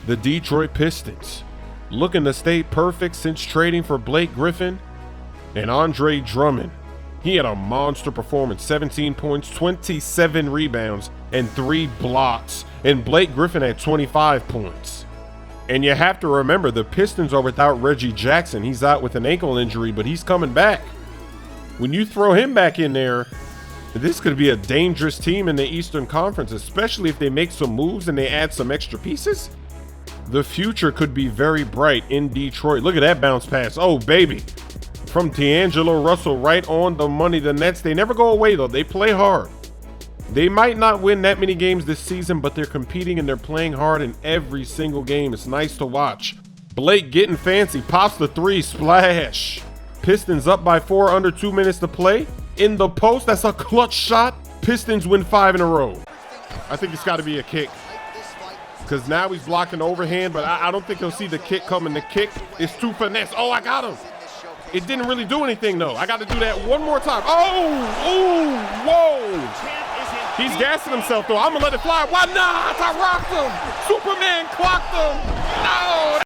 The Detroit Pistons, looking to stay perfect since trading for Blake Griffin and Andre Drummond. He had a monster performance, 17 points, 27 rebounds, and 3 blocks. And Blake Griffin had 25 points. And you have to remember, the Pistons are without Reggie Jackson. He's out with an ankle injury, but he's coming back. When you throw him back in there, this could be a dangerous team in the Eastern Conference, especially if they make some moves and they add some extra pieces. The future could be very bright in Detroit. Look at that bounce pass. Oh, baby. From D'Angelo Russell, right on the money. The Nets, they never go away, though. They play hard. They might not win that many games this season, but they're competing and they're playing hard in every single game. It's nice to watch. Blake getting fancy. Pops the 3. Splash. Pistons up by 4, under 2 minutes to play. In the post, that's a clutch shot. Pistons win 5 in a row. I think it's got to be a kick, because now he's blocking the overhand, but I don't think he'll see the kick coming. The kick is too finesse. Oh, I got him. It didn't really do anything, though. I got to do that one more time. Oh, whoa. He's gassing himself, though. I'm going to let it fly. Why not? I rocked him. Superman clocked him. No.